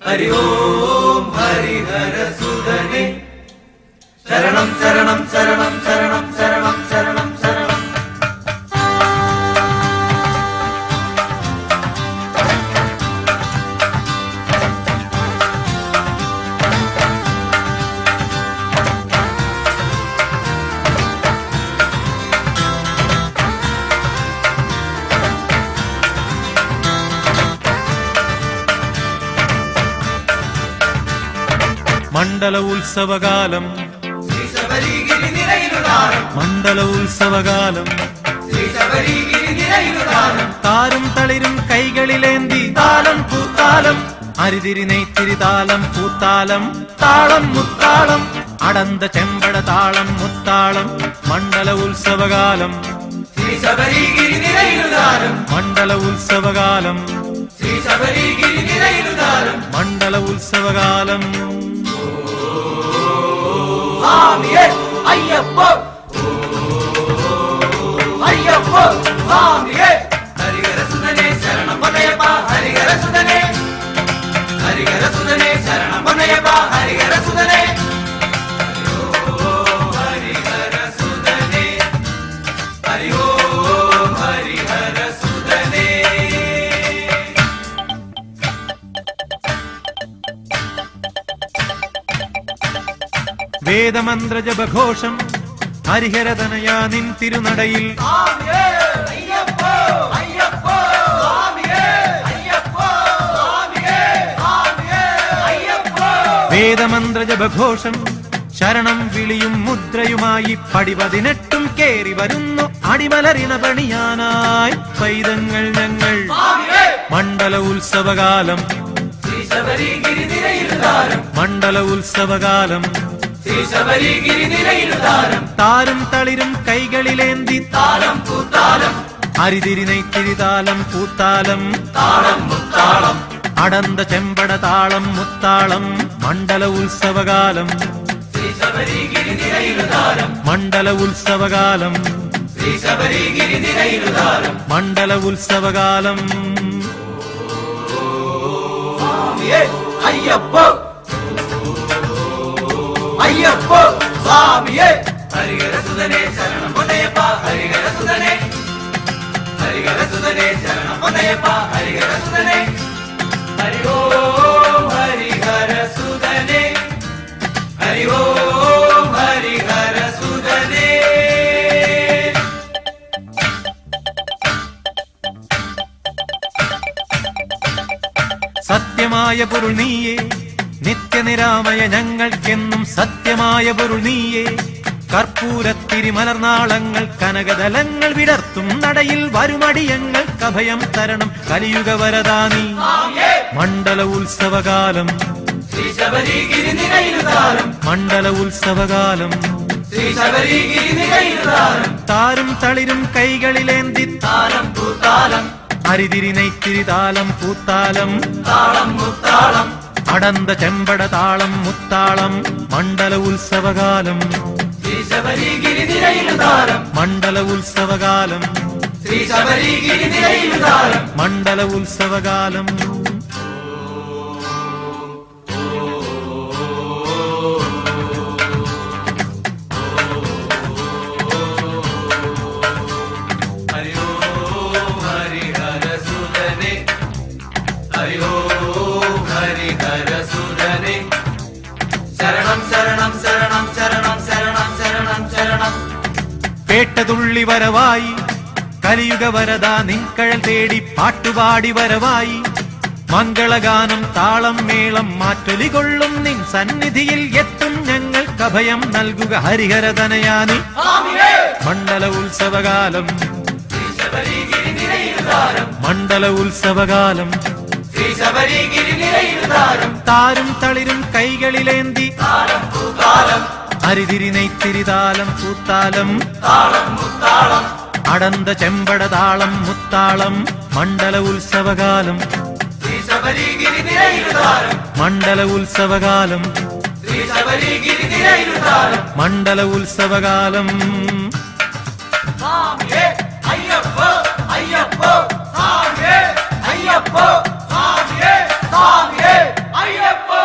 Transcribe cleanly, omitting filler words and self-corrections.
ഹരി ഓം ഹരിഹര സുധനേ ശരണം ശരണം ശരണം ശരണം ശരണം ശരണം ശരണം. മണ്ഡല ഉത്സവകാലം മണ്ഡല ഉത്സവകാലം താരും തളിരും കൈകളിലേന്തി താലം പൂത്താലം അരിതിരി നെയ്ത്തിരി താലം പൂത്താലം താളം മുത്താളം അടന്ത ചെമ്പട താളം മുത്താളം മണ്ഡല ഉത്സവകാലം മണ്ഡല ഉത്സവകാലം മണ്ഡല ഉത്സവകാലം. അയ്യപ്പോ അയ്യപ്പോ സ്വാമിയേ ഹരിഹര സുധനേ ശരണം പൊന്നയ്യപ്പ ഹരിഹര സുധനേ ഹരിഹര സുധനേ ശരണം പൊന്നയ്യപ്പ ഹരിഹര സുധനേ ഹരിഹര സുധനേ ഹരി ഓം ഹരിഹര സുധനേ. വേദമന്ത്ര ജപഘോഷം ഹരിഹരതനയാ നിൻ തിരുനടയിൽ വേദമന്ത്ര ജപഘോഷം ശരണം വിളിയും മുദ്രയുമായി പടിപതിനെട്ടും കേറി വരുന്നു അടിമലറിന പണിയാനായി പൈതങ്ങൾ ഞങ്ങൾ. മണ്ഡല ഉത്സവകാലം മണ്ഡല ഉത്സവകാലം താരും തളിരും കൈകളിലേന്തി താലം പൂത്താലം അരിതിരി നെയ്ത്തിരി താലം പൂത്താലം താളം മുത്താളം അടന്ത ചെമ്പട താളം മുത്താളം മണ്ഡല ഉത്സവകാലം മണ്ഡല ഉത്സവകാലം മണ്ഡല ഉത്സവകാലം. അയ്യപ്പോ അയ്യപ്പോ സ്വാമിയേ ഹരിഹര സുധനേ ശരണം പൊന്നയ്യപ്പ ഹരിഹര സുധനേ ഹരിഹര സുധനേ ശരണം പൊന്നയ്യപ്പ ഹരിഹര സുധനേ ഹരി ഓം ഹരിഹര സുധനേ ഹരി ഓം ഹരിഹര സുധനേ. സത്യമായ പൊരുൾ നീയേ നിത്യനിരാമയ ഞങ്ങൾക്കെന്നും സത്യമായ പൊരുൾ നീയേ കർപ്പൂരത്തിരി മലർനാളങ്ങൾ കനകതലങ്ങൾ വിടർത്തും നടയിൽ വരുമടിയങ്ങൾ കഭയം തരണം കലിയുഗ വരദാനി. മണ്ഡല ഉത്സവകാലം മണ്ഡല ഉത്സവകാലം താരും തളിരും കൈകളിലേന്തി താലം പൂത്താലം അരിതിരി നെയ്ത്തിരി താലം പൂത്താലം താളം മുത്താളം അടന്ത ചെമ്പട താളം മുത്താളം മണ്ഡല ഉത്സവകാലം മണ്ഡല ഉത്സവകാലം മണ്ഡല ഉത്സവകാലം. ഹരി ഓം ഹരിഹര സുധനേ ഹരി ഓം ഹരിഹര സുധനേ ശരണം ശരണം ശരണം ശരണം ശരണം ശരണം ശരണം. പേട്ടതുള്ളി വരവായി കലിയുഗ വരദാ നിൻകഴൽ തേടി പാട്ടുപാടി വരവായി മംഗളഗാനം താളം മേളം മാറ്റൊലി കൊള്ളും നിൻ സന്നിധിയിൽ എത്തും ഞങ്ങൾക്ക് അഭയം നൽകുക ഹരിഹരതനയാനി. മണ്ഡല ഉത്സവകാലം മണ്ഡല ഉത്സവകാലം താരും തളിരും കൈകളിലേന്തി അരിതിരി നെയ്ത്തിരി താലം പൂത്താലം അടന്ത ചെമ്പട താളം മുത്താളം മണ്ഡല ഉത്സവകാലം മണ്ഡല ഉത്സവകാലം മണ്ഡല ഉത്സവകാലം. അയ്യപ്പോ അയ്യപ്പോ സ്വാമിയേ അയ്യപ്പോ സ്വാമിയേ സ്വാമിയേ അയ്യപ്പോ